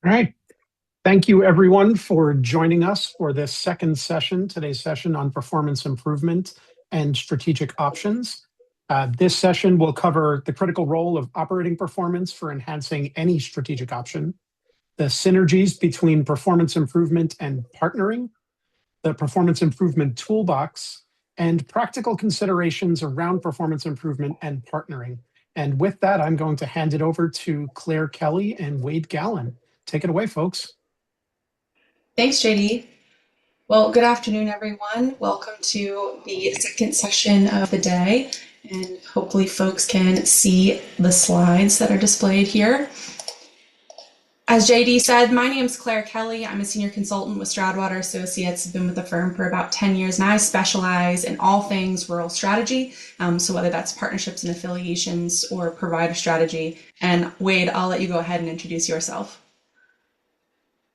All right. Thank you, everyone, for joining us for this second session, today's session on performance improvement and strategic options. This session will cover the critical role of operating performance for enhancing any strategic option, the synergies between performance improvement and partnering, the performance improvement toolbox, and practical considerations around performance improvement and partnering. And with that, I'm going to hand it over to Claire Kelly and Wade Gallen. Take it away, folks. Thanks, JD. Well, good afternoon, everyone. Welcome to the second session of the day, and hopefully folks can see the slides that are displayed here. As JD said, my name is Claire Kelly. I'm a senior consultant with Stroudwater Associates. I've been with the firm for about 10 years, and I specialize in all things rural strategy. So whether that's partnerships and affiliations or provider strategy. And Wade, I'll let you go ahead and introduce yourself.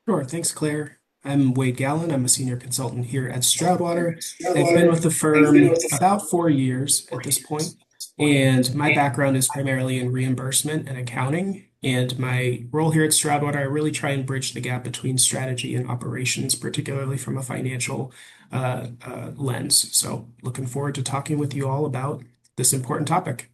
Sure, thanks, Claire. I'm Wade Gallen. I'm a senior consultant here at Stroudwater. I've been with the firm about 4 years at this point, and my background is primarily in reimbursement and accounting. And my role here at Stroudwater, I really try and bridge the gap between strategy and operations, particularly from a financial lens. So looking forward to talking with you all about this important topic.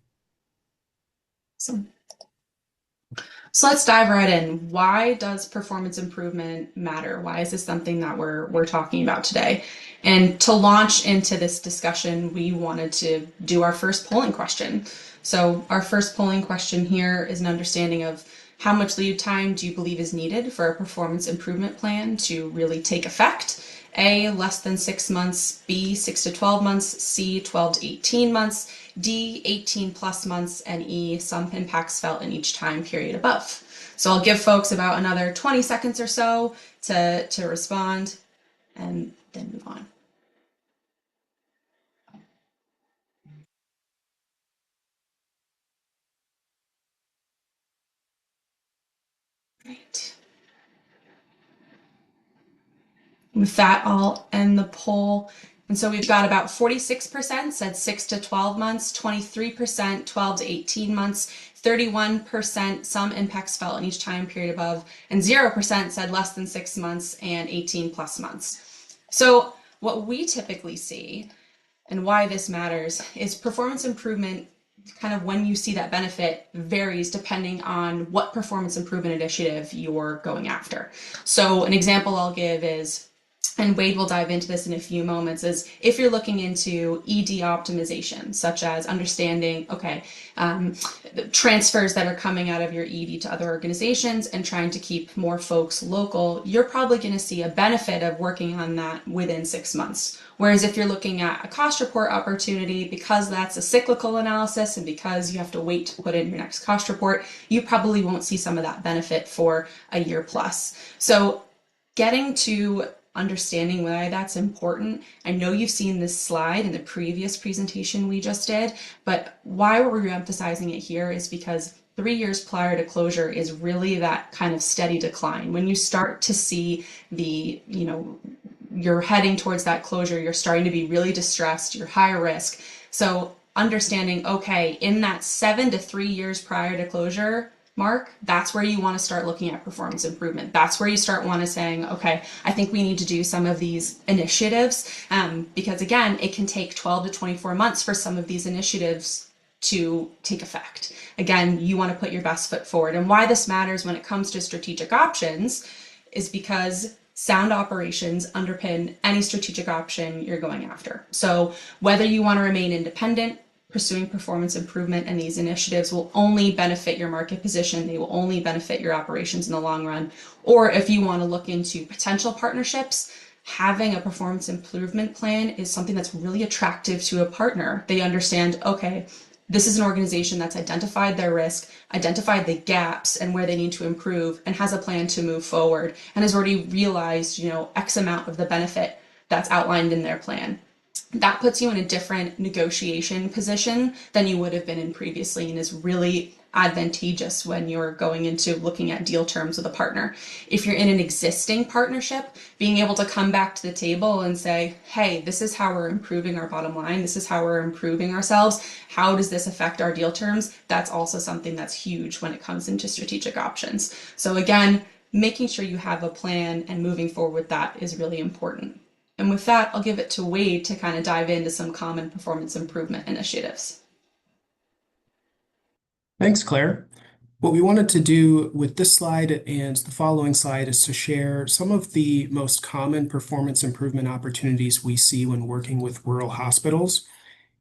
So let's dive right in. Why does performance improvement matter? Why is this something that we're talking about today? And to launch into this discussion, we wanted to do our first polling question. So our first polling question here is an understanding of how much lead time do you believe is needed for a performance improvement plan to really take effect? A, less than 6 months, B, 6 to 12 months, C, 12 to 18 months, D, 18 plus months, and E, some impacts felt in each time period above. So I'll give folks about another 20 seconds or so to respond and then move on. Great. With that, I'll end the poll. And so we've got about 46% said 6 to 12 months, 23% 12 to 18 months, 31% some impacts felt in each time period above, and 0% said less than 6 months and 18 plus months. So what we typically see and why this matters is performance improvement, kind of when you see that benefit, varies depending on what performance improvement initiative you're going after. So an example I'll give is, and Wade will dive into this in a few moments, is if you're looking into ED optimization, such as understanding, the transfers that are coming out of your ED to other organizations and trying to keep more folks local, you're probably going to see a benefit of working on that within 6 months. Whereas if you're looking at a cost report opportunity, because that's a cyclical analysis and because you have to wait to put in your next cost report, you probably won't see some of that benefit for a year plus. So getting to understanding why that's important. I know you've seen this slide in the previous presentation we just did, but why we're emphasizing it here is because 3 years prior to closure is really that kind of steady decline. When you start to see you're heading towards that closure, you're starting to be really distressed, you're high risk. So understanding, okay, in that 7 to 3 years prior to closure, mark, that's where you want to start looking at performance improvement. That's where you start saying, okay, I think we need to do some of these initiatives, because again, it can take 12 to 24 months for some of these initiatives to take effect. Again, you want to put your best foot forward. And why this matters when it comes to strategic options is because sound operations underpin any strategic option you're going after. So whether you want to remain independent, pursuing performance improvement and these initiatives will only benefit your market position. They will only benefit your operations in the long run. Or if you want to look into potential partnerships, having a performance improvement plan is something that's really attractive to a partner. They understand, okay, this is an organization that's identified their risk, identified the gaps and where they need to improve, and has a plan to move forward and has already realized, X amount of the benefit that's outlined in their plan. That puts you in a different negotiation position than you would have been in previously and is really advantageous when you're going into looking at deal terms with a partner. If you're in an existing partnership, being able to come back to the table and say, hey, this is how we're improving our bottom line. This is how we're improving ourselves. How does this affect our deal terms? That's also something that's huge when it comes into strategic options. So again, making sure you have a plan and moving forward with that is really important. And with that, I'll give it to Wade to kind of dive into some common performance improvement initiatives. Thanks, Claire. What we wanted to do with this slide and the following slide is to share some of the most common performance improvement opportunities we see when working with rural hospitals.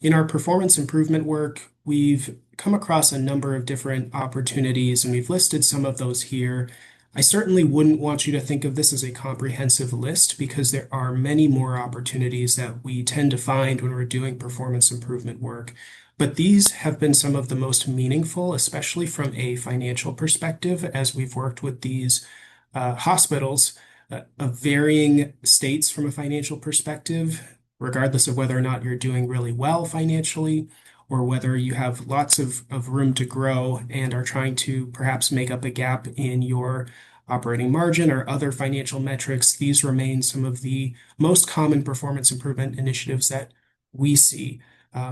In our performance improvement work, we've come across a number of different opportunities, and we've listed some of those here. I certainly wouldn't want you to think of this as a comprehensive list because there are many more opportunities that we tend to find when we're doing performance improvement work. But these have been some of the most meaningful, especially from a financial perspective, as we've worked with these hospitals of varying states from a financial perspective, regardless of whether or not you're doing really well financially or whether you have lots of room to grow and are trying to perhaps make up a gap in your operating margin or other financial metrics. These remain some of the most common performance improvement initiatives that we see.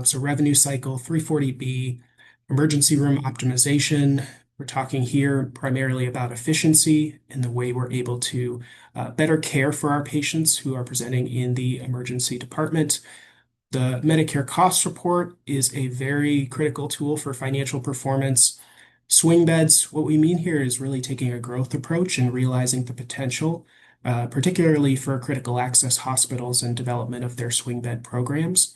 So revenue cycle, 340B, emergency room optimization. We're talking here primarily about efficiency and the way we're able to better care for our patients who are presenting in the emergency department. The Medicare cost report is a very critical tool for financial performance. Swing beds, what we mean here is really taking a growth approach and realizing the potential, particularly for critical access hospitals and development of their swing bed programs.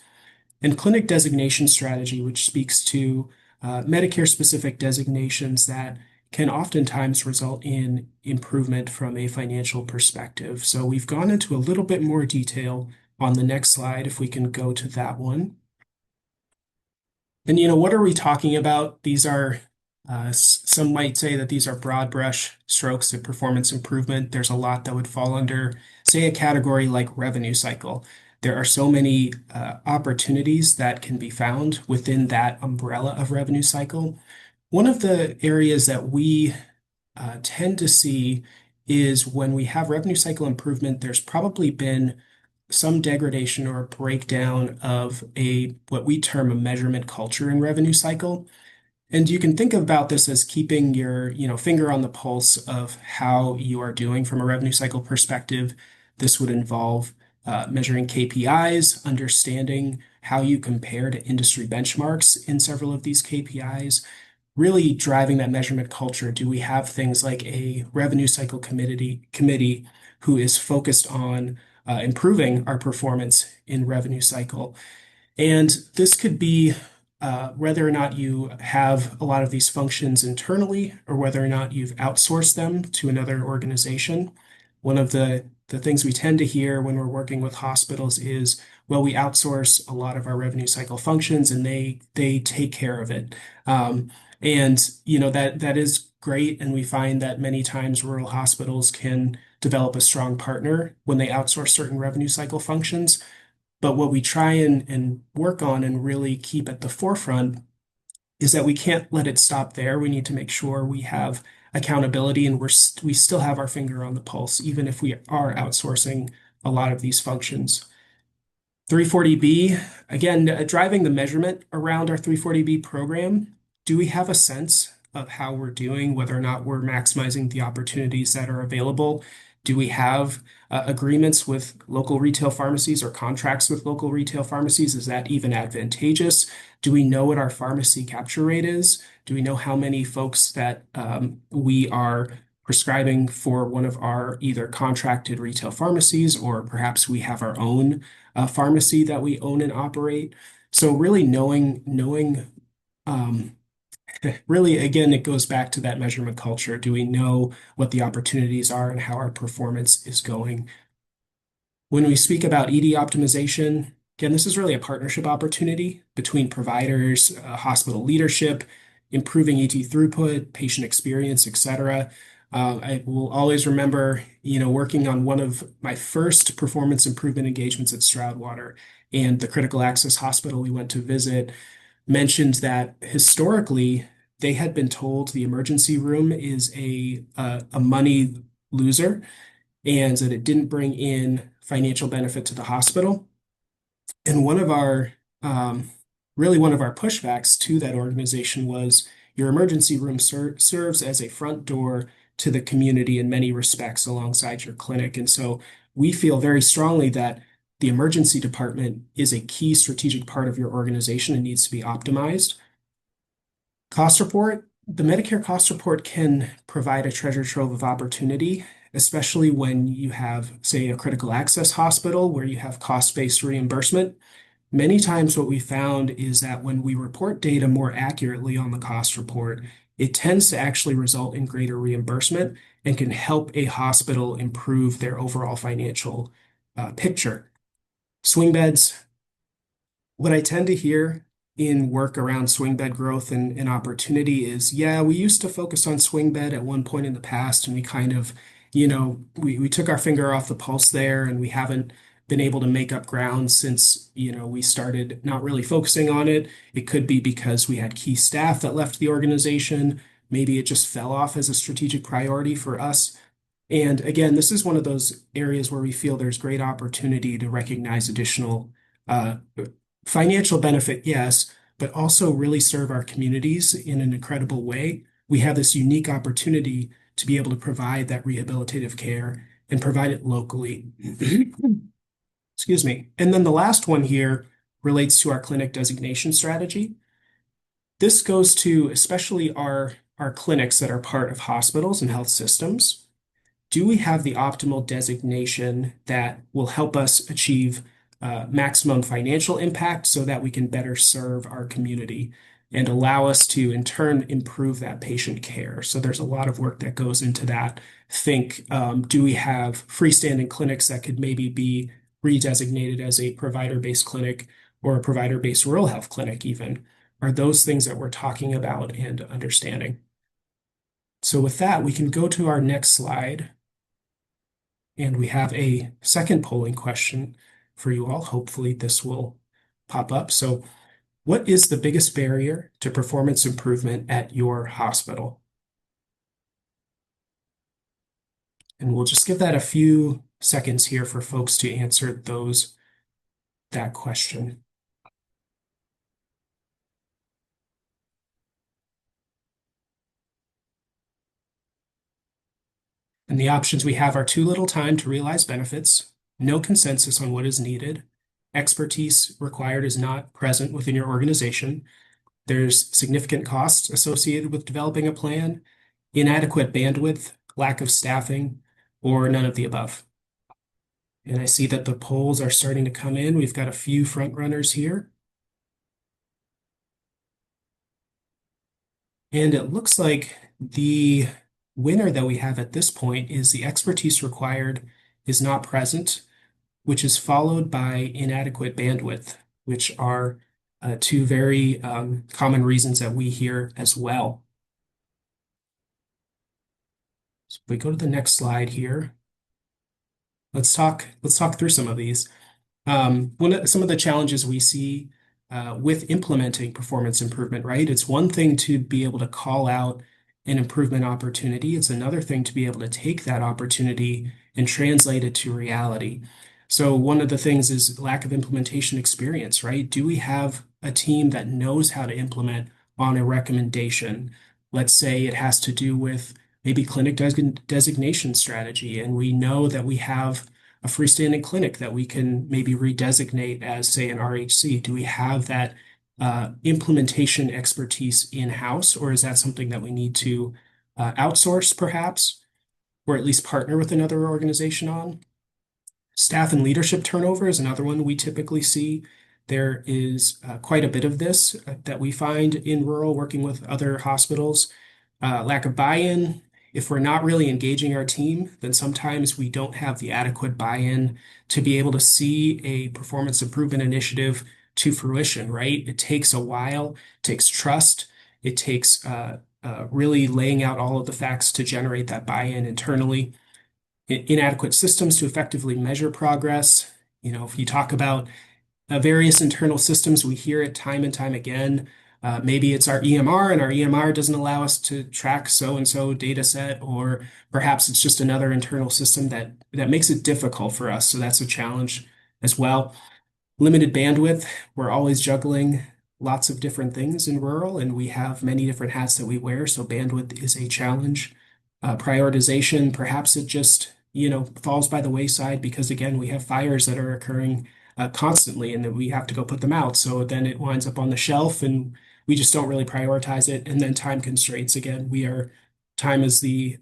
And clinic designation strategy, which speaks to Medicare-specific designations that can oftentimes result in improvement from a financial perspective. So we've gone into a little bit more detail on the next slide, if we can go to that one. And what are we talking about? These are, some might say that these are broad brush strokes of performance improvement. There's a lot that would fall under, say, a category like revenue cycle. There are so many opportunities that can be found within that umbrella of revenue cycle. One of the areas that we tend to see is when we have revenue cycle improvement, there's probably been some degradation or a breakdown of what we term a measurement culture in revenue cycle. And you can think about this as keeping your, finger on the pulse of how you are doing from a revenue cycle perspective. This would involve measuring KPIs, understanding how you compare to industry benchmarks in several of these KPIs, really driving that measurement culture. Do we have things like a revenue cycle committee who is focused on improving our performance in revenue cycle? And this could be whether or not you have a lot of these functions internally or whether or not you've outsourced them to another organization. One of the things we tend to hear when we're working with hospitals is, well, we outsource a lot of our revenue cycle functions and they take care of it. And that is great. And we find that many times rural hospitals can develop a strong partner when they outsource certain revenue cycle functions. But what we try and work on and really keep at the forefront is that we can't let it stop there. We need to make sure we have accountability and we still have our finger on the pulse, even if we are outsourcing a lot of these functions. 340B, again, driving the measurement around our 340B program. Do we have a sense of how we're doing, whether or not we're maximizing the opportunities that are available? Do we have agreements with local retail pharmacies or contracts with local retail pharmacies? Is that even advantageous? Do we know what our pharmacy capture rate is? Do we know how many folks that we are prescribing for one of our either contracted retail pharmacies, or perhaps we have our own pharmacy that we own and operate? So really knowing really, again, it goes back to that measurement culture. Do we know what the opportunities are and how our performance is going? When we speak about ED optimization, again, this is really a partnership opportunity between providers, hospital leadership, improving ED throughput, patient experience, et cetera. I will always remember, working on one of my first performance improvement engagements at Stroudwater, and the critical access hospital we went to visit mentioned that historically they had been told the emergency room is a money loser and that it didn't bring in financial benefit to the hospital. And one of our pushbacks to that organization was your emergency room serves as a front door to the community in many respects alongside your clinic. And so we feel very strongly that the emergency department is a key strategic part of your organization and needs to be optimized. Cost report, the Medicare cost report can provide a treasure trove of opportunity, especially when you have, say, a critical access hospital where you have cost-based reimbursement. Many times what we found is that when we report data more accurately on the cost report, it tends to actually result in greater reimbursement and can help a hospital improve their overall financial picture. Swing beds, what I tend to hear in work around swing bed growth and opportunity is, yeah, we used to focus on swing bed at one point in the past, and we kind of, we took our finger off the pulse there, and we haven't been able to make up ground since, we started not really focusing on it. It could be because we had key staff that left the organization. Maybe it just fell off as a strategic priority for us. And again, this is one of those areas where we feel there's great opportunity to recognize additional uh, financial benefit, yes, but also really serve our communities in an incredible way. We have this unique opportunity to be able to provide that rehabilitative care and provide it locally. Excuse me. And then the last one here relates to our clinic designation strategy. This goes to especially our clinics that are part of hospitals and health systems. Do we have the optimal designation that will help us achieve maximum financial impact so that we can better serve our community and allow us to, in turn, improve that patient care? So there's a lot of work that goes into that. Think, do we have freestanding clinics that could maybe be redesignated as a provider-based clinic or a provider-based rural health clinic even? Are those things that we're talking about and understanding? So with that, we can go to our next slide. And we have a second polling question for you all. Hopefully this will pop up. So what is the biggest barrier to performance improvement at your hospital? And we'll just give that a few seconds here for folks to answer that question. And the options we have are too little time to realize benefits, no consensus on what is needed, expertise required is not present within your organization, there's significant costs associated with developing a plan, inadequate bandwidth, lack of staffing, or none of the above. And I see that the polls are starting to come in. We've got a few front runners here. And it looks like the winner that we have at this point is the expertise required is not present, which is followed by inadequate bandwidth, which are two very common reasons that we hear as well. So if we go to the next slide here, let's talk through some of these. Some of the challenges we see with implementing performance improvement, right? It's one thing to be able to call out an improvement opportunity. It's another thing to be able to take that opportunity and translate it to reality. So one of the things is lack of implementation experience, right? Do we have a team that knows how to implement on a recommendation? Let's say it has to do with maybe clinic designation strategy, and we know that we have a freestanding clinic that we can maybe redesignate as, say, an RHC. Do we have that implementation expertise in-house, or is that something that we need to outsource perhaps, or at least partner with another organization on? Staff and leadership turnover is another one we typically see. There is quite a bit of this that we find in rural working with other hospitals. Lack of buy-in. If we're not really engaging our team, then sometimes we don't have the adequate buy-in to be able to see a performance improvement initiative to fruition, right? It takes a while, it takes trust, it takes really laying out all of the facts to generate that buy-in internally. Inadequate systems to effectively measure progress. If you talk about various internal systems, we hear it time and time again. Maybe it's our EMR, and our EMR doesn't allow us to track so-and-so data set, or perhaps it's just another internal system that makes it difficult for us. So that's a challenge as well. Limited bandwidth. We're always juggling lots of different things in rural, and we have many different hats that we wear, so bandwidth is a challenge. prioritization, perhaps it just, falls by the wayside because again, we have fires that are occurring constantly and that we have to go put them out. So then it winds up on the shelf and we just don't really prioritize it. And then time constraints again, time is the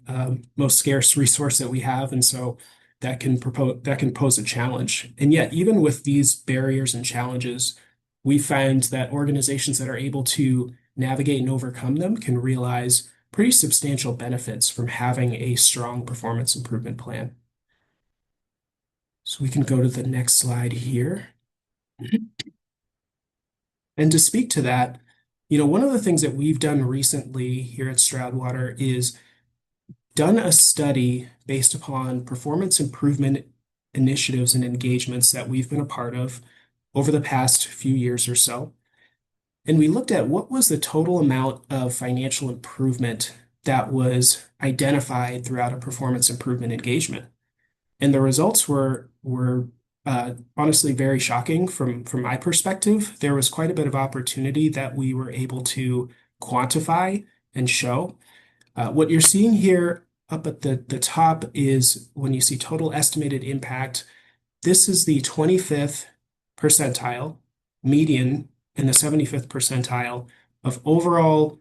most scarce resource that we have. And so that can pose a challenge. And yet, even with these barriers and challenges, we find that organizations that are able to navigate and overcome them can realize pretty substantial benefits from having a strong performance improvement plan. So we can go to the next slide here. And to speak to that, one of the things that we've done recently here at Stroudwater is done a study based upon performance improvement initiatives and engagements that we've been a part of over the past few years or so. And we looked at what was the total amount of financial improvement that was identified throughout a performance improvement engagement. And the results were honestly very shocking from my perspective. There was quite a bit of opportunity that we were able to quantify and show. What you're seeing here up at the top is when you see total estimated impact, this is the 25th percentile, median, and the 75th percentile of overall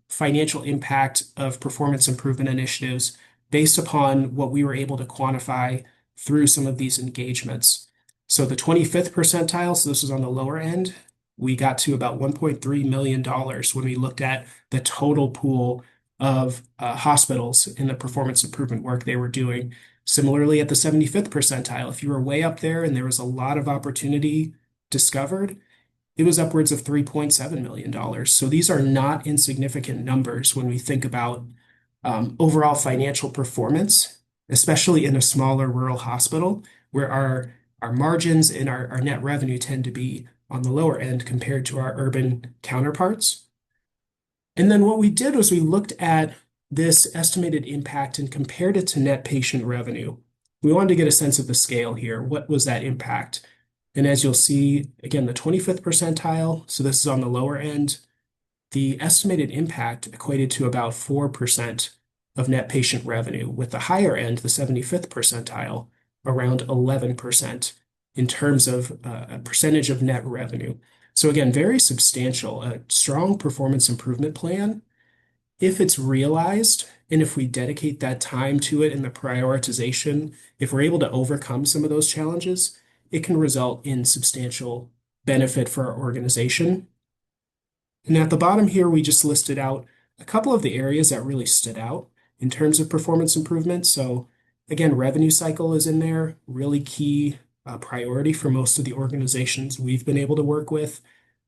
financial impact of performance improvement initiatives based upon what we were able to quantify through some of these engagements. So the 25th percentile, so this is on the lower end, we got to about $1.3 million when we looked at the total pool of hospitals in the performance improvement work they were doing. Similarly, at the 75th percentile, if you were way up there and there was a lot of opportunity discovered, it was upwards of $3.7 million. So these are not insignificant numbers when we think about overall financial performance, especially in a smaller rural hospital where our margins and our net revenue tend to be on the lower end compared to our urban counterparts. And then what we did was we looked at this estimated impact and compared it to net patient revenue. We wanted to get a sense of the scale here. What was that impact? And as you'll see, again, the 25th percentile, so this is on the lower end, the estimated impact equated to about 4% of net patient revenue, with the higher end, the 75th percentile, around 11% in terms of a percentage of net revenue. So again, very substantial, a strong performance improvement plan. If it's realized, and if we dedicate that time to it in the prioritization, if we're able to overcome some of those challenges, it can result in substantial benefit for our organization. And at the bottom here, we just listed out a couple of the areas that really stood out in terms of performance improvement. So again, revenue cycle is in there, really key priority for most of the organizations we've been able to work with.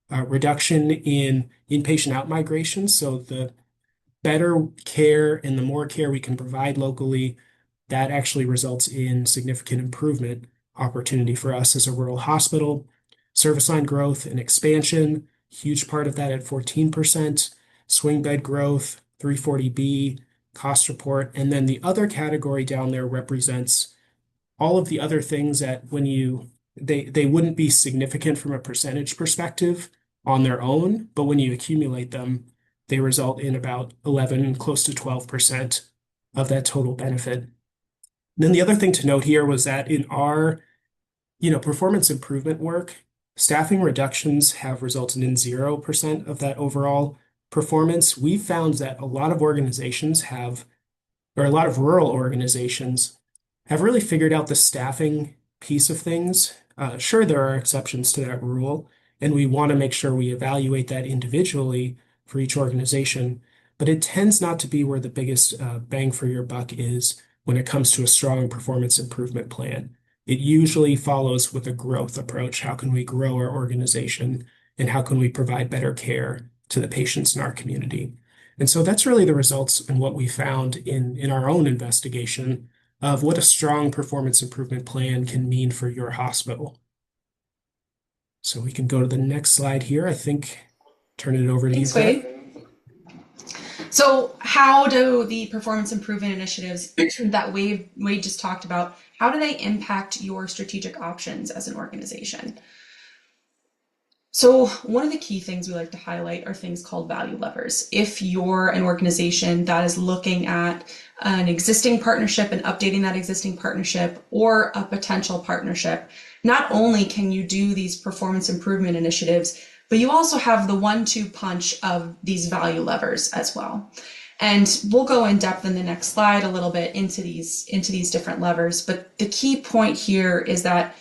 Reduction in inpatient outmigration. So the better care and the more care we can provide locally, that actually results in significant improvement opportunity for us as a rural hospital. Service line growth and expansion, huge part of that at 14%. Swing bed growth, 340B, cost report. And then the other category down there represents all of the other things that they wouldn't be significant from a percentage perspective on their own, but when you accumulate them, they result in about 11, close to 12% of that total benefit. Then the other thing to note here was that in our, performance improvement work, staffing reductions have resulted in 0% of that overall performance. We found that a lot of organizations or a lot of rural organizations have really figured out the staffing piece of things. Sure, there are exceptions to that rule, and we want to make sure we evaluate that individually for each organization, but it tends not to be where the biggest bang for your buck is when it comes to a strong performance improvement plan. It usually follows with a growth approach. How can we grow our organization, and how can we provide better care to the patients in our community? And so that's really the results and what we found in our own investigation of what a strong performance improvement plan can mean for your hospital. So we can go to the next slide here. I think turn it over to you, Claire. So how do the performance improvement initiatives that Wade just talked about, how do they impact your strategic options as an organization? So one of the key things we like to highlight are things called value levers. If you're an organization that is looking at an existing partnership and updating that existing partnership or a potential partnership, not only can you do these performance improvement initiatives, but you also have the 1-2 punch of these value levers as well. And we'll go in depth in the next slide a little bit into these different levers. But the key point here is that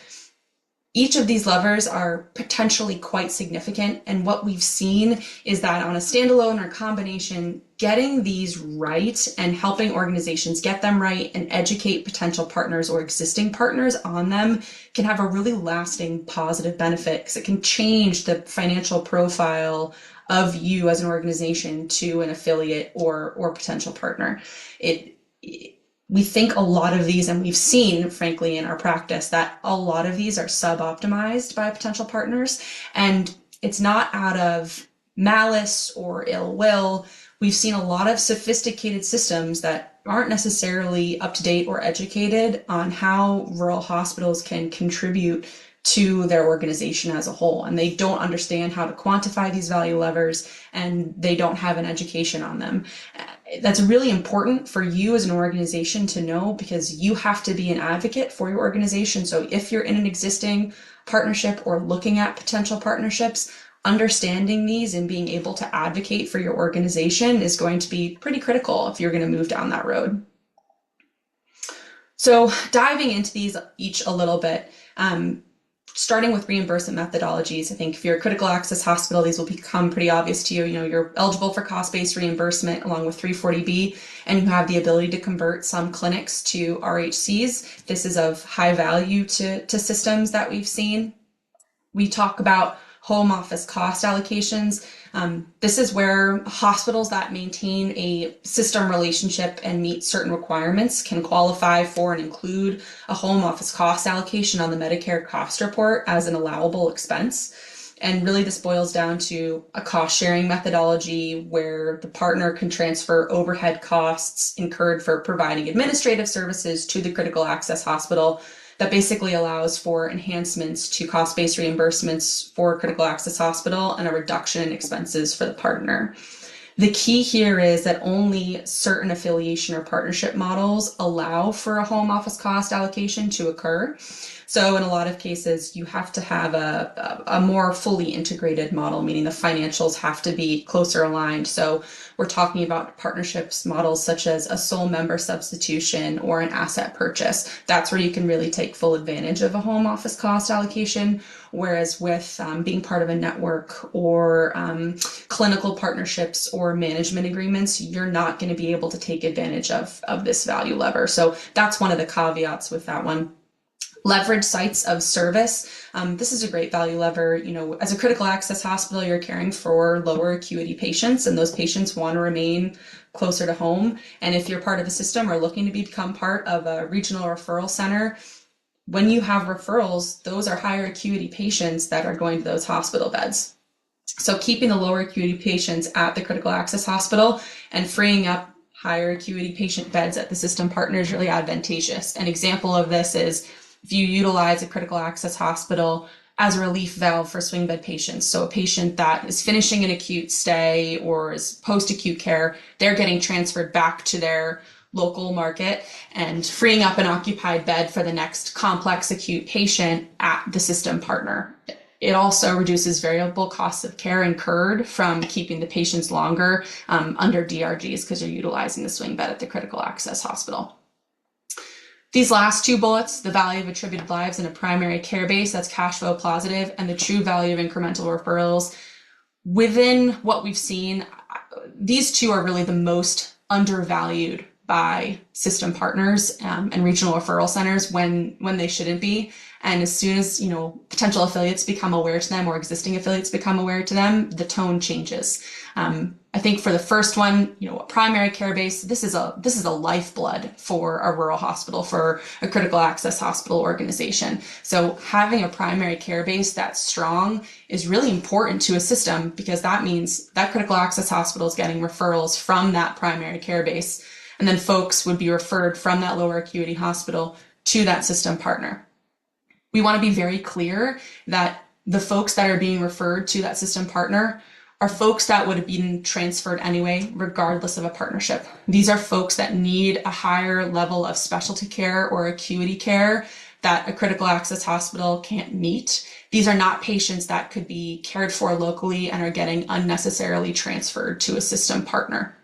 each of these levers are potentially quite significant. And what we've seen is that on a standalone or combination, getting these right and helping organizations get them right and educate potential partners or existing partners on them can have a really lasting positive benefit, because it can change the financial profile of you as an organization to an affiliate or potential partner. We think a lot of these, and we've seen, frankly, in our practice, that a lot of these are sub-optimized by potential partners. And it's not out of malice or ill will. We've seen a lot of sophisticated systems that aren't necessarily up to date or educated on how rural hospitals can contribute to their organization as a whole. And they don't understand how to quantify these value levers, and they don't have an education on them. That's really important for you as an organization to know, because you have to be an advocate for your organization. So if you're in an existing partnership or looking at potential partnerships, understanding these and being able to advocate for your organization is going to be pretty critical if you're going to move down that road. So diving into these each a little bit, starting with reimbursement methodologies, I think if you're a critical access hospital, these will become pretty obvious to you. You're eligible for cost-based reimbursement along with 340B, and you have the ability to convert some clinics to RHCs. This is of high value to systems that we've seen. We talk about home office cost allocations. This is where hospitals that maintain a system relationship and meet certain requirements can qualify for and include a home office cost allocation on the Medicare cost report as an allowable expense. And really this boils down to a cost sharing methodology where the partner can transfer overhead costs incurred for providing administrative services to the critical access hospital. That basically allows for enhancements to cost-based reimbursements for critical access hospital and a reduction in expenses for the partner. The key here is that only certain affiliation or partnership models allow for a home office cost allocation to occur. So in a lot of cases, you have to have a more fully integrated model, meaning the financials have to be closer aligned. So we're talking about partnerships models such as a sole member substitution or an asset purchase. That's where you can really take full advantage of a home office cost allocation. Whereas with being part of a network or clinical partnerships or management agreements, you're not going to be able to take advantage of this value lever. So that's one of the caveats with that one. Leverage sites of service. This is a great value lever. As a critical access hospital, you're caring for lower acuity patients, and those patients want to remain closer to home. And if you're part of a system or looking to become part of a regional referral center, when you have referrals, those are higher acuity patients that are going to those hospital beds. So keeping the lower acuity patients at the critical access hospital and freeing up higher acuity patient beds at the system partner is really advantageous. An example of this is if you utilize a critical access hospital as a relief valve for swing bed patients. So a patient that is finishing an acute stay or is post-acute care, they're getting transferred back to their local market and freeing up an occupied bed for the next complex acute patient at the system partner. It also reduces variable costs of care incurred from keeping the patients longer under DRGs because you're utilizing the swing bed at the critical access hospital. These last two bullets, the value of attributed lives in a primary care base that's cash flow positive, and the true value of incremental referrals. Within what we've seen, these two are really the most undervalued by system partners and regional referral centers when they shouldn't be. And as soon as potential affiliates become aware to them or existing affiliates become aware to them, the tone changes. I think for the first one, a primary care base, this is a lifeblood for a rural hospital, for a critical access hospital organization. So having a primary care base that's strong is really important to a system, because that means that critical access hospital is getting referrals from that primary care base. And then folks would be referred from that lower acuity hospital to that system partner. We want to be very clear that the folks that are being referred to that system partner are folks that would have been transferred anyway, regardless of a partnership. These are folks that need a higher level of specialty care or acuity care that a critical access hospital can't meet. These are not patients that could be cared for locally and are getting unnecessarily transferred to a system partner.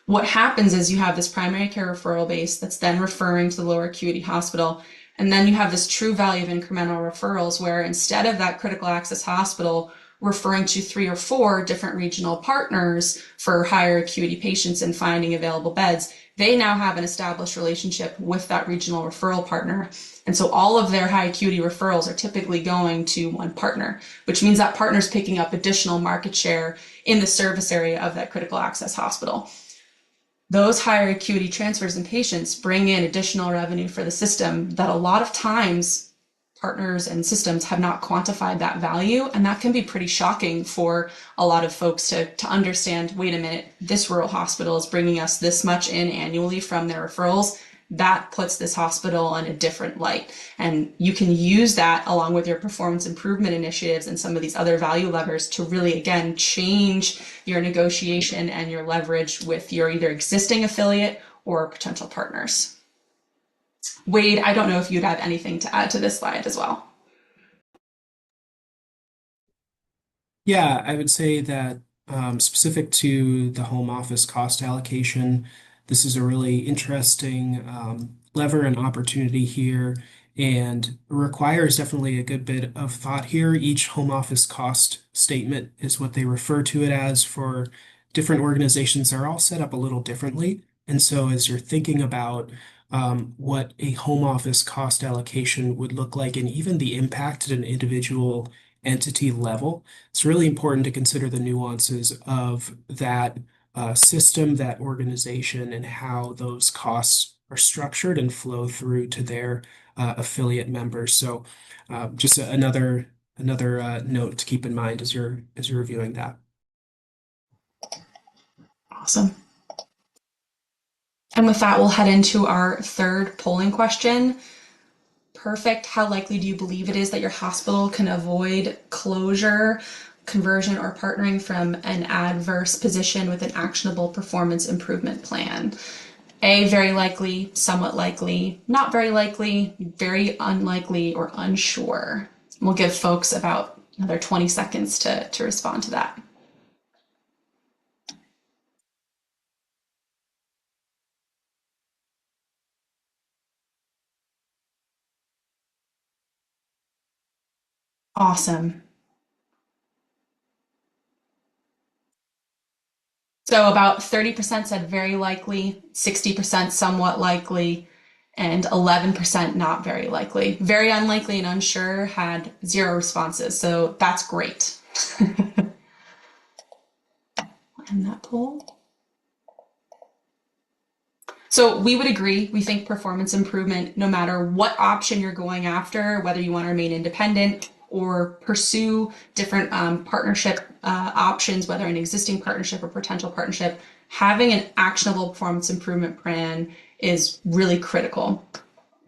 What happens is you have this primary care referral base that's then referring to the lower acuity hospital. And then you have this true value of incremental referrals where instead of that critical access hospital referring to 3 or 4 different regional partners for higher acuity patients and finding available beds, they now have an established relationship with that regional referral partner. And so all of their high acuity referrals are typically going to one partner, which means that partner's picking up additional market share in the service area of that critical access hospital. Those higher acuity transfers in patients bring in additional revenue for the system that a lot of times partners and systems have not quantified that value. And that can be pretty shocking for a lot of folks to understand, wait a minute, this rural hospital is bringing us this much in annually from their referrals. That puts this hospital in a different light. And you can use that along with your performance improvement initiatives and some of these other value levers to really, again, change your negotiation and your leverage with your either existing affiliate or potential partners. Wade, I don't know if you'd have anything to add to this slide as well. Yeah, I would say that specific to the home office cost allocation, this is a really interesting lever and opportunity here, and requires definitely a good bit of thought here. Each home office cost statement is what they refer to it as for different organizations. They're all set up a little differently. And so as you're thinking about what a home office cost allocation would look like and even the impact at an individual entity level, it's really important to consider the nuances of that system, that organization, and how those costs are structured and flow through to their affiliate members. So, just another note to keep in mind as you're reviewing that. Awesome. And with that, we'll head into our third polling question. Perfect. How likely do you believe it is that your hospital can avoid closure, conversion, or partnering from an adverse position with an actionable performance improvement plan? A, very likely, somewhat likely, not very likely, very unlikely, or unsure. We'll give folks about another 20 seconds to respond to that. Awesome. So about 30% said very likely, 60% somewhat likely, and 11% not very likely. Very unlikely and unsure had 0 responses, so that's great. And that poll. So we would agree, we think performance improvement, no matter what option you're going after, whether you want to remain independent or pursue different partnership options, whether an existing partnership or potential partnership, having an actionable performance improvement plan is really critical.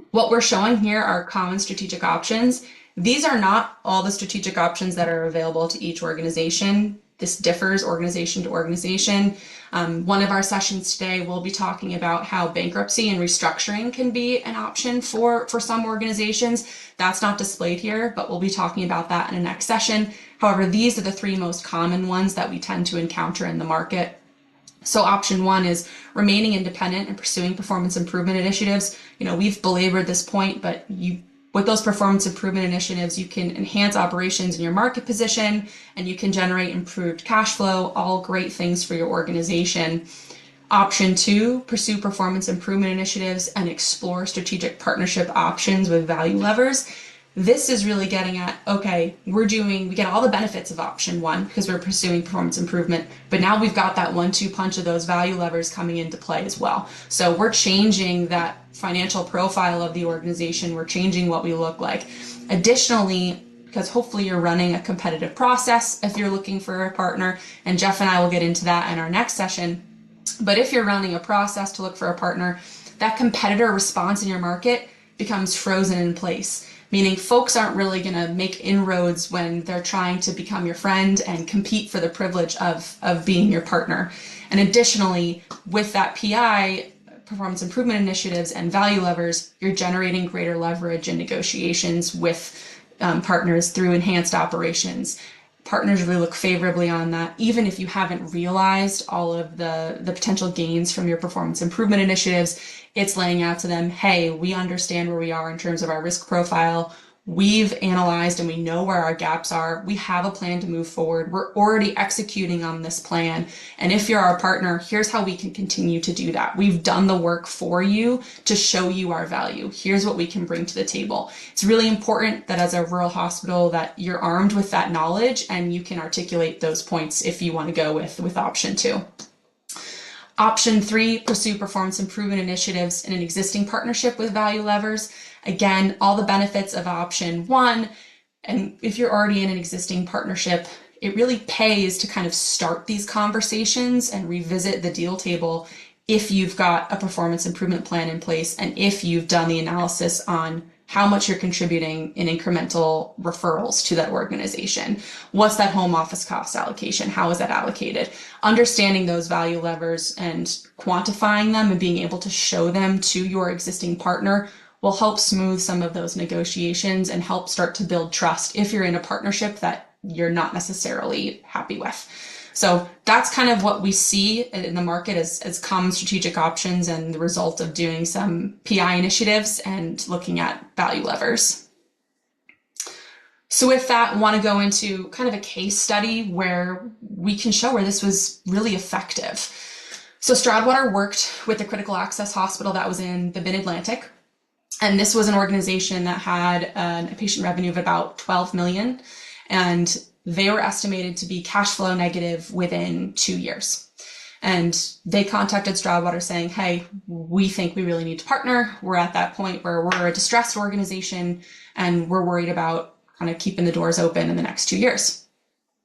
What we're showing here are common strategic options. These are not all the strategic options that are available to each organization. This differs organization to organization. One of our sessions today, we'll be talking about how bankruptcy and restructuring can be an option for some organizations. That's not displayed here, but we'll be talking about that in the next session. However, these are the 3 most common ones that we tend to encounter in the market. So option 1 is remaining independent and pursuing performance improvement initiatives. You know, we've belabored this point, but with those performance improvement initiatives, you can enhance operations in your market position and you can generate improved cash flow, all great things for your organization. Option 2, pursue performance improvement initiatives and explore strategic partnership options with value levers. This is really getting at, okay, we get all the benefits of option 1 because we're pursuing performance improvement, but now we've got that 1-2 punch of those value levers coming into play as well. So we're changing that financial profile of the organization. We're changing what we look like. Additionally, because hopefully you're running a competitive process if you're looking for a partner, and Jeff and I will get into that in our next session. But if you're running a process to look for a partner, that competitor response in your market becomes frozen in place. meaning folks aren't really going to make inroads when they're trying to become your friend and compete for the privilege of being your partner. And additionally, with that PI, performance improvement initiatives and value levers, you're generating greater leverage in negotiations with partners through enhanced operations. Partners really look favorably on that, even if you haven't realized all of the potential gains from your performance improvement initiatives. It's laying out to them, hey, we understand where we are in terms of our risk profile. We've analyzed and we know where our gaps are. We have a plan to move forward. We're already executing on this plan. And if you're our partner, here's how we can continue to do that. We've done the work for you to show you our value. Here's what we can bring to the table. It's really important that as a rural hospital that you're armed with that knowledge and you can articulate those points if you want to go with option 2. Option 3, pursue performance improvement initiatives in an existing partnership with value levers. Again, all the benefits of option 1, and if you're already in an existing partnership, it really pays to kind of start these conversations and revisit the deal table if you've got a performance improvement plan in place and if you've done the analysis on how much you're contributing in incremental referrals to that organization. What's that home office cost allocation? How is that allocated? Understanding those value levers and quantifying them and being able to show them to your existing partner will help smooth some of those negotiations and help start to build trust if you're in a partnership that you're not necessarily happy with. So that's kind of what we see in the market as common strategic options and the result of doing some PI initiatives and looking at value levers. So with that, I want to go into kind of a case study where we can show where this was really effective. So Stroudwater worked with a critical access hospital that was in the Mid-Atlantic. And this was an organization that had a patient revenue of about 12 million, and they were estimated to be cash flow negative within 2 years. And they contacted Stroudwater saying, hey, we think we really need to partner. We're at that point where we're a distressed organization and we're worried about kind of keeping the doors open in the next 2 years.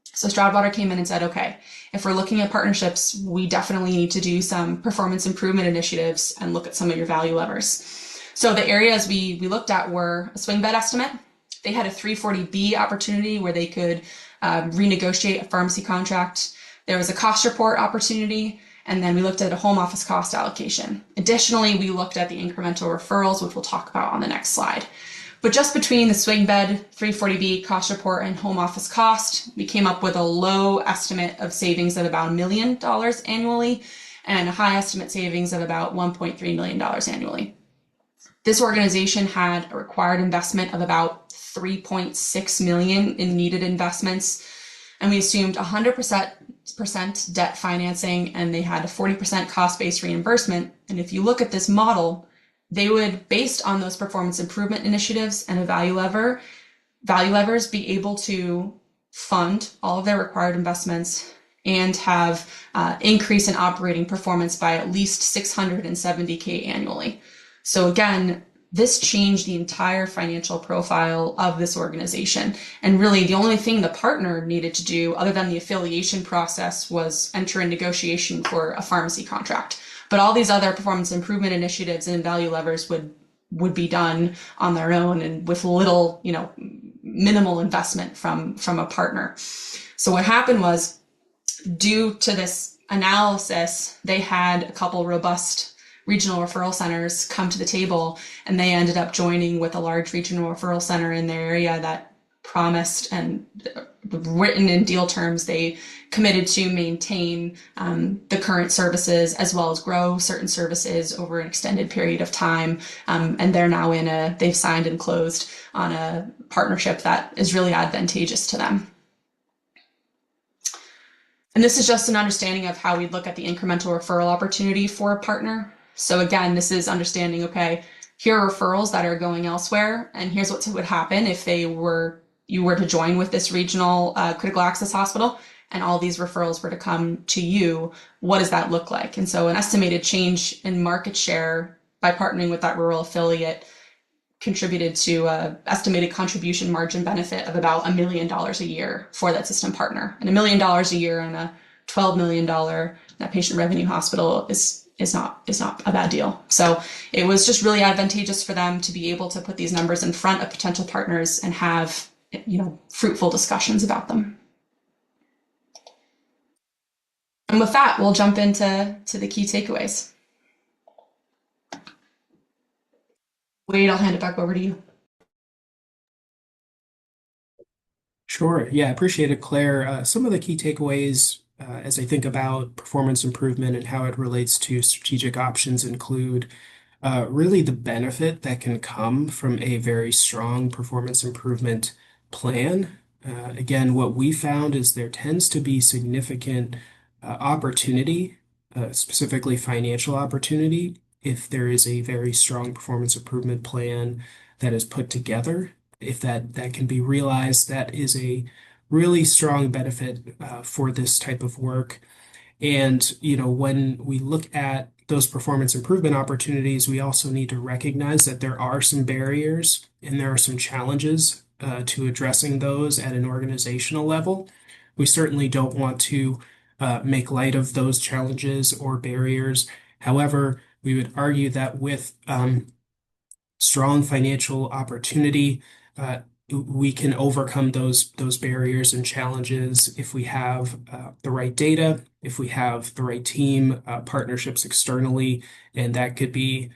So Stroudwater came in and said, okay, if we're looking at partnerships, we definitely need to do some performance improvement initiatives and look at some of your value levers. So the areas we looked at were a swing bed estimate. They had a 340B opportunity where they could renegotiate a pharmacy contract. There was a cost report opportunity, and then we looked at a home office cost allocation. Additionally, we looked at the incremental referrals, which we'll talk about on the next slide. But just between the swing bed, 340B, cost report, and home office cost, we came up with a low estimate of savings of about $1 million annually and a high estimate savings of about $1.3 million annually. This organization had a required investment of about $3.6 million in needed investments, and we assumed 100% debt financing, and they had a 40% cost-based reimbursement. And if you look at this model, they would, based on those performance improvement initiatives and a value levers, be able to fund all of their required investments and have increase in operating performance by at least $670K annually. So again, this changed the entire financial profile of this organization. And really the only thing the partner needed to do other than the affiliation process was enter in negotiation for a pharmacy contract. But all these other performance improvement initiatives and value levers would be done on their own and with little, minimal investment from a partner. So what happened was, due to this analysis, they had a couple robust regional referral centers come to the table, and they ended up joining with a large regional referral center in their area that promised, and written in deal terms, they committed to maintain the current services as well as grow certain services over an extended period of time. And they're now they've signed and closed on a partnership that is really advantageous to them. And this is just an understanding of how we look at the incremental referral opportunity for a partner. So again, this is understanding, okay, here are referrals that are going elsewhere, and here's what would happen if you were to join with this regional critical access hospital, and all these referrals were to come to you. What does that look like? And so an estimated change in market share by partnering with that rural affiliate contributed to an estimated contribution margin benefit of about $1 million a year for that system partner. And $1 million a year on a $12 million net patient revenue hospital is is not a bad deal. So it was just really advantageous for them to be able to put these numbers in front of potential partners and have, fruitful discussions about them. And with that, we'll jump into the key takeaways. Wade, I'll hand it back over to you. Sure. Yeah, I appreciate it, Claire. Some of the key takeaways as I think about performance improvement and how it relates to strategic options include really the benefit that can come from a very strong performance improvement plan. Again, what we found is there tends to be significant opportunity, specifically financial opportunity, if there is a very strong performance improvement plan that is put together. If that can be realized, that is a really strong benefit for this type of work. And, when we look at those performance improvement opportunities, we also need to recognize that there are some barriers and there are some challenges to addressing those at an organizational level. We certainly don't want to make light of those challenges or barriers. However, we would argue that with strong financial opportunity, we can overcome those barriers and challenges if we have the right data, if we have the right team, partnerships externally, and that could be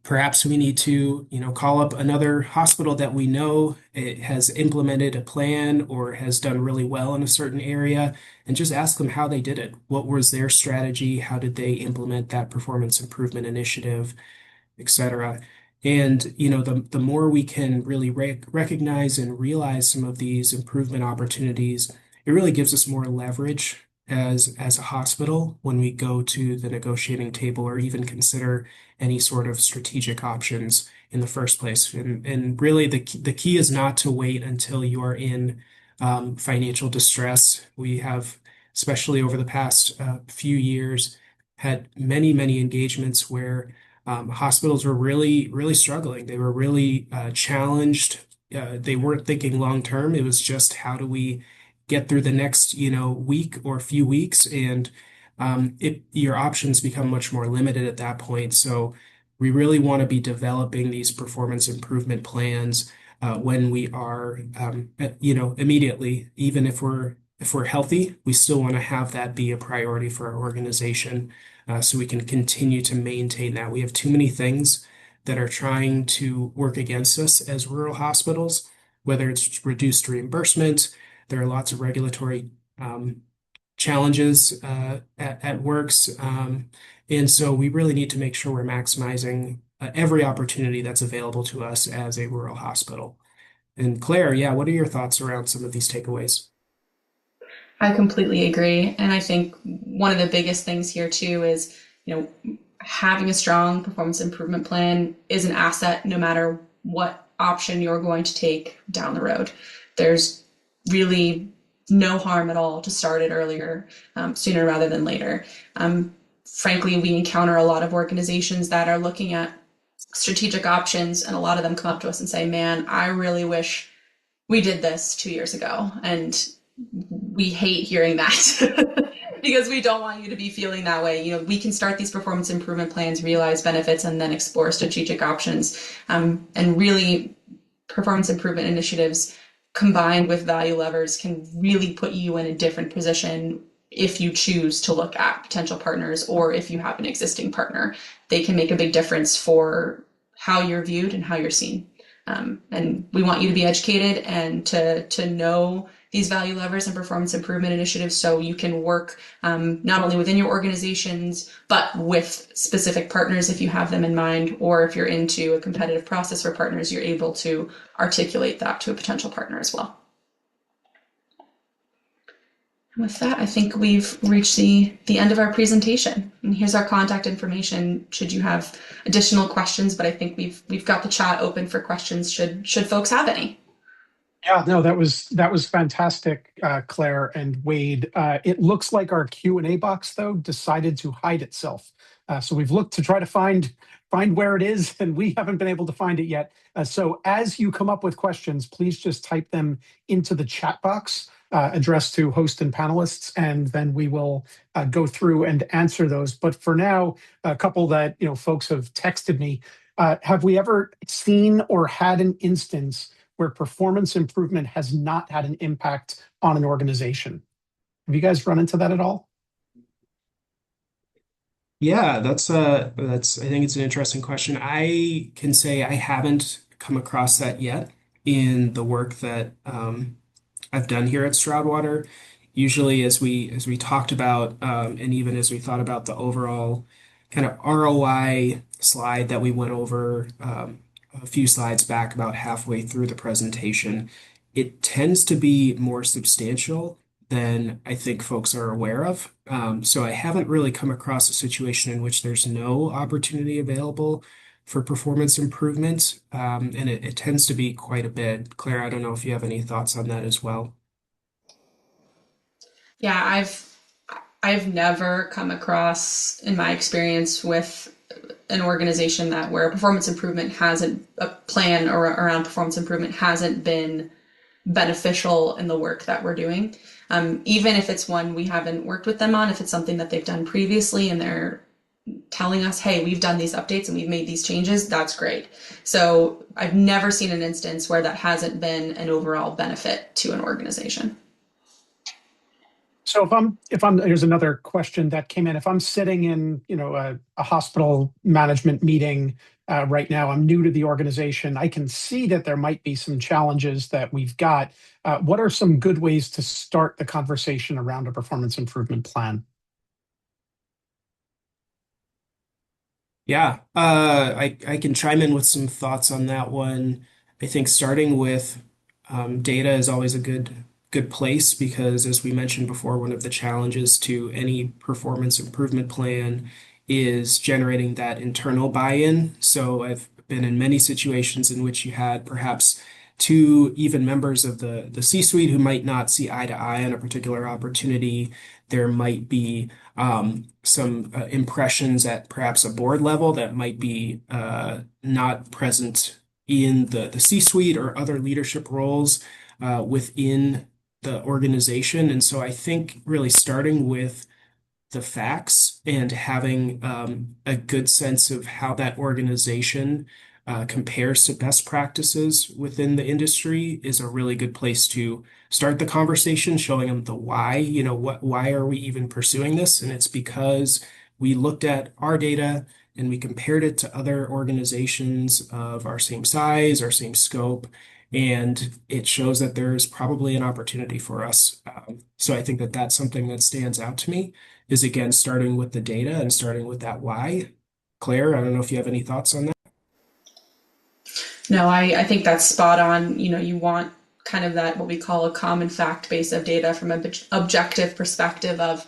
perhaps we need to, call up another hospital that we know it has implemented a plan or has done really well in a certain area, and just ask them how they did it. What was their strategy? How did they implement that performance improvement initiative, etc. And the more we can really recognize and realize some of these improvement opportunities, it really gives us more leverage as a hospital when we go to the negotiating table or even consider any sort of strategic options in the first place. And really the key is not to wait until you are in financial distress. We have, especially over the past few years, had many engagements where hospitals were really, really struggling. They were really challenged. They weren't thinking long term. It was just how do we get through the next, week or few weeks, and your options become much more limited at that point. So we really want to be developing these performance improvement plans when we are, immediately, even if we're healthy, we still want to have that be a priority for our organization so we can continue to maintain that. We have too many things that are trying to work against us as rural hospitals, whether it's reduced reimbursement. There are lots of regulatory challenges at works. And so we really need to make sure we're maximizing every opportunity that's available to us as a rural hospital. And Claire, yeah, what are your thoughts around some of these takeaways? I completely agree. And I think one of the biggest things here too is, having a strong performance improvement plan is an asset no matter what option you're going to take down the road. There's really no harm at all to start it earlier, sooner rather than later. Frankly, we encounter a lot of organizations that are looking at strategic options, and a lot of them come up to us and say, man, I really wish we did this 2 years ago. And we hate hearing that because we don't want you to be feeling that way. We can start these performance improvement plans, realize benefits, and then explore strategic options. And really, performance improvement initiatives combined with value levers can really put you in a different position if you choose to look at potential partners or if you have an existing partner. They can make a big difference for how you're viewed and how you're seen. And we want you to be educated and to know these value levers and performance improvement initiatives so you can work not only within your organizations, but with specific partners if you have them in mind, or if you're into a competitive process for partners, you're able to articulate that to a potential partner as well. With that, I think we've reached the end of our presentation. And here's our contact information should you have additional questions, but I think we've got the chat open for questions should folks have any. Yeah, no, that was fantastic, Claire and Wade. It looks like our Q&A box, though, decided to hide itself. So we've looked to try to find where it is, and we haven't been able to find it yet. So as you come up with questions, please just type them into the chat box. address to host and panelists, and then we will go through and answer those. But for now, a couple that folks have texted me. Have we ever seen or had an instance where performance improvement has not had an impact on an organization? Have you guys run into that at all? Yeah, that's I think it's an interesting question. I can say I haven't come across that yet in the work that I've done here at Stroudwater. Usually, as we talked about, and even as we thought about the overall kind of ROI slide that we went over a few slides back, about halfway through the presentation, it tends to be more substantial than I think folks are aware of. So I haven't really come across a situation in which there's no opportunity available for performance improvement, and it tends to be quite a bit. Claire, I don't know if you have any thoughts on that as well. Yeah, I've never come across, in my experience, with an organization that where performance improvement hasn't a plan or around performance improvement hasn't been beneficial in the work that we're doing. Even if it's one we haven't worked with them on, if it's something that they've done previously and they're telling us, hey, we've done these updates and we've made these changes, that's great. So I've never seen an instance where that hasn't been an overall benefit to an organization. So if I'm here's another question that came in. If I'm sitting in a hospital management meeting right now, I'm new to the organization. I can see that there might be some challenges that we've got. What are some good ways to start the conversation around a performance improvement plan? Yeah, I can chime in with some thoughts on that one. I think starting with data is always a good place because, as we mentioned before, one of the challenges to any performance improvement plan is generating that internal buy-in. So I've been in many situations in which you had perhaps two even members of the C-suite who might not see eye to eye on a particular opportunity. There might be some impressions at perhaps a board level that might be not present in the C-suite or other leadership roles within the organization. And so I think really starting with the facts and having a good sense of how that organization compares to best practices within the industry is a really good place to start the conversation, showing them the why, why are we even pursuing this? And it's because we looked at our data and we compared it to other organizations of our same size, our same scope, and it shows that there's probably an opportunity for us. So I think that that's something that stands out to me is again starting with the data and starting with that why. Claire, I don't know if you have any thoughts on that. No, I think that's spot on. You want kind of that what we call a common fact base of data from an objective perspective of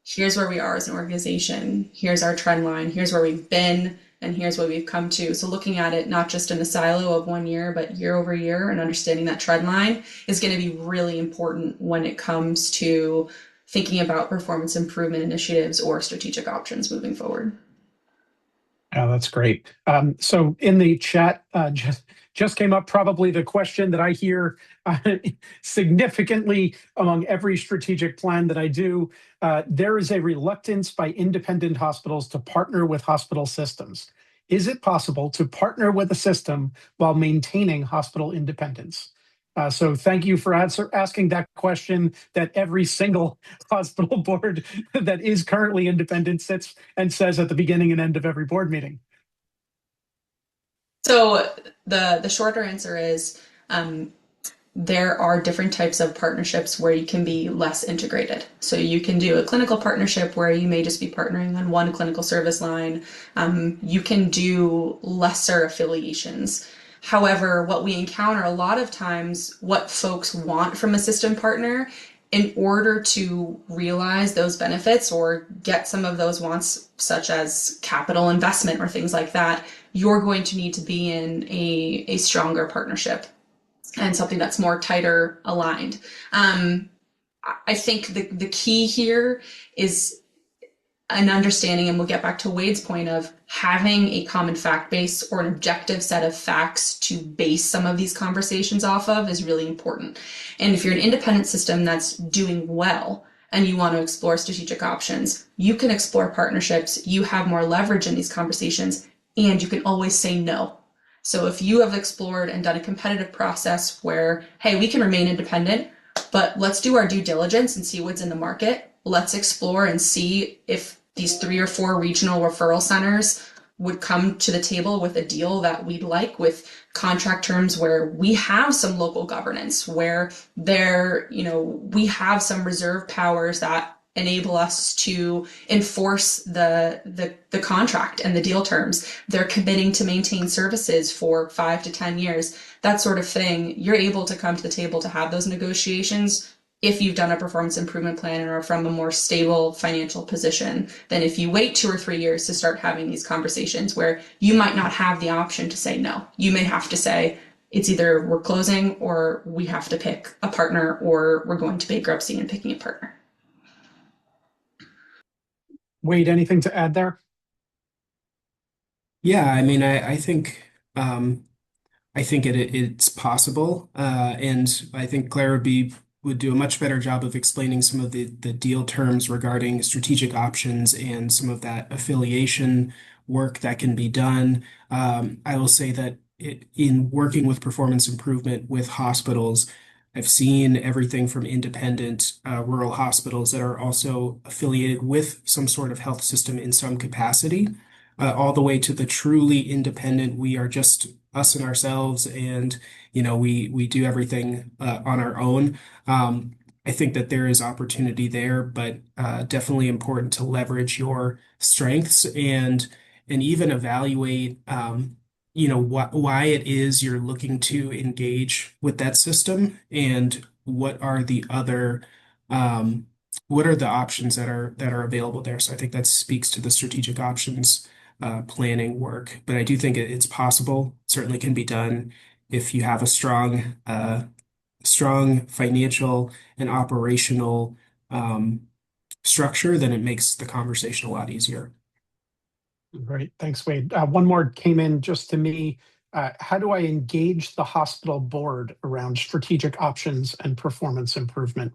here's where we are as an organization, here's our trend line, here's where we've been, and here's what we've come to. So looking at it not just in a silo of 1 year, but year over year and understanding that trend line is going to be really important when it comes to thinking about performance improvement initiatives or strategic options moving forward. Yeah, that's great. So in the chat, just came up probably the question that I hear significantly among every strategic plan that I do. There is a reluctance by independent hospitals to partner with hospital systems. Is it possible to partner with a system while maintaining hospital independence? So thank you for asking that question that every single hospital board that is currently independent sits and says at the beginning and end of every board meeting. So the shorter answer is there are different types of partnerships where you can be less integrated. So you can do a clinical partnership where you may just be partnering on one clinical service line. You can do lesser affiliations. However, what we encounter a lot of times, what folks want from a system partner in order to realize those benefits or get some of those wants, such as capital investment or things like that, you're going to need to be in a stronger partnership and something that's more tighter aligned. I think the key here is an understanding, and we'll get back to Wade's point of having a common fact base or an objective set of facts to base some of these conversations off of is really important. And if you're an independent system that's doing well and you want to explore strategic options, you can explore partnerships, you have more leverage in these conversations, and you can always say no. So if you have explored and done a competitive process where, hey, we can remain independent, but let's do our due diligence and see what's in the market. Let's explore and see if these 3 or 4 regional referral centers would come to the table with a deal that we'd like, with contract terms where we have some local governance, where we have some reserve powers that enable us to enforce the contract and the deal terms. They're committing to maintain services for 5 to 10 years, that sort of thing. You're able to come to the table to have those negotiations if you've done a performance improvement plan and are from a more stable financial position than if you wait 2 or 3 years to start having these conversations where you might not have the option to say no. You may have to say, it's either we're closing or we have to pick a partner, or we're going to bankruptcy and picking a partner. Wade, anything to add there? Yeah, I mean, I think it's possible, and I think Claire would do a much better job of explaining some of the deal terms regarding strategic options and some of that affiliation work that can be done. I will say that in working with performance improvement with hospitals, I've seen everything from independent rural hospitals that are also affiliated with some sort of health system in some capacity, all the way to the truly independent. We are just us and ourselves, and we do everything on our own. I think that there is opportunity there, but definitely important to leverage your strengths and even evaluate why it is you're looking to engage with that system, and um, what are the options that are available there. So I think that speaks to the strategic options planning work. But I do think it's possible, certainly can be done if you have a strong financial and operational structure, then it makes the conversation a lot easier. Great. Thanks, Wade. One more came in just to me. How do I engage the hospital board around strategic options and performance improvement?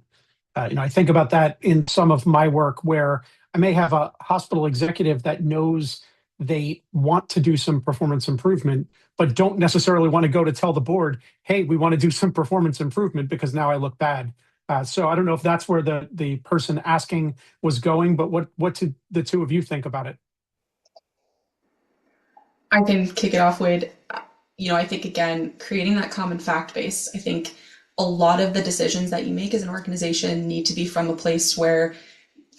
I think about that in some of my work where I may have a hospital executive that knows they want to do some performance improvement, but don't necessarily want to go to tell the board, hey, we want to do some performance improvement because now I look bad. So I don't know if that's where the person asking was going, but what did the two of you think about it? I can kick it off, Wade. I think, again, creating that common fact base, I think a lot of the decisions that you make as an organization need to be from a place where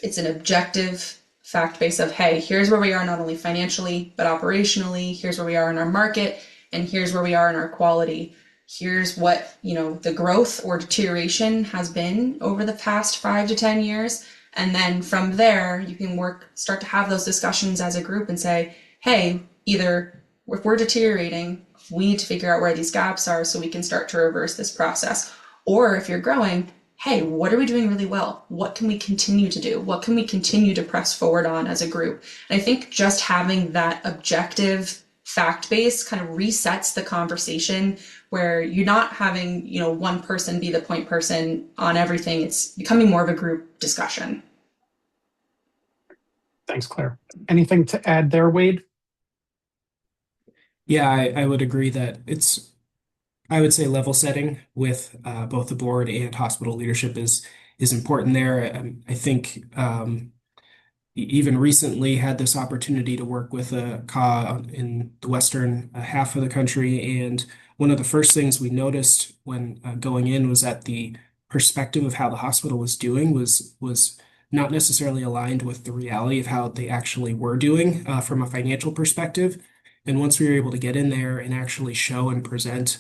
it's an objective fact base of, hey, here's where we are not only financially, but operationally, here's where we are in our market, and here's where we are in our quality. Here's what, the growth or deterioration has been over the past 5 to 10 years. And then from there, you can start to have those discussions as a group and say, hey, either if we're deteriorating, we need to figure out where these gaps are so we can start to reverse this process. Or if you're growing, hey, what are we doing really well? What can we continue to do? What can we continue to press forward on as a group? And I think just having that objective fact base kind of resets the conversation, where you're not having, one person be the point person on everything. It's becoming more of a group discussion. Thanks, Claire. Anything to add there, Wade? Yeah, I would agree that I would say level setting with both the board and hospital leadership is important there. I think even recently had this opportunity to work with a CA in the western half of the country, and one of the first things we noticed when going in was that the perspective of how the hospital was doing was not necessarily aligned with the reality of how they actually were doing from a financial perspective. And once we were able to get in there and actually show and present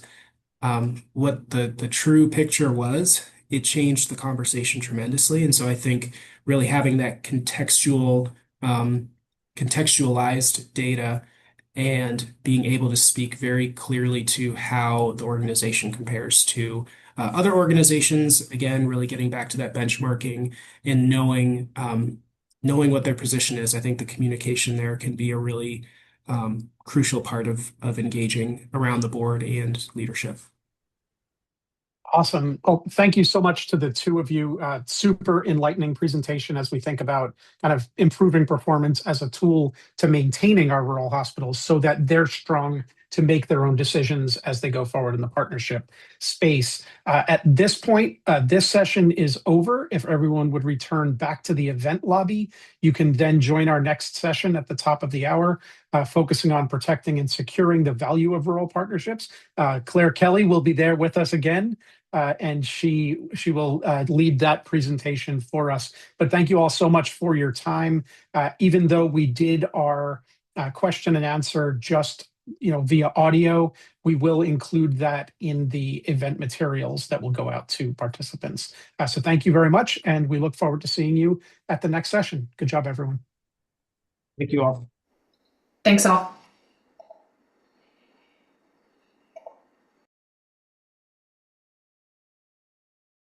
what the true picture was, it changed the conversation tremendously. And so I think really having that contextualized data and being able to speak very clearly to how the organization compares to other organizations, again, really getting back to that benchmarking and knowing knowing what their position is, I think the communication there can be a really crucial part of engaging around the board and leadership. Awesome. Well, thank you so much to the two of you. Super enlightening presentation as we think about kind of improving performance as a tool to maintaining our rural hospitals so that they're strong to make their own decisions as they go forward in the partnership space. At this point, this session is over. If everyone would return back to the event lobby, you can then join our next session at the top of the hour, focusing on protecting and securing the value of rural partnerships. Claire Kelly will be there with us again. And she will lead that presentation for us. But thank you all so much for your time. Even though we did our question and answer just via audio, we will include that in the event materials that will go out to participants. So thank you very much, and we look forward to seeing you at the next session. Good job, everyone. Thank you all. Thanks all.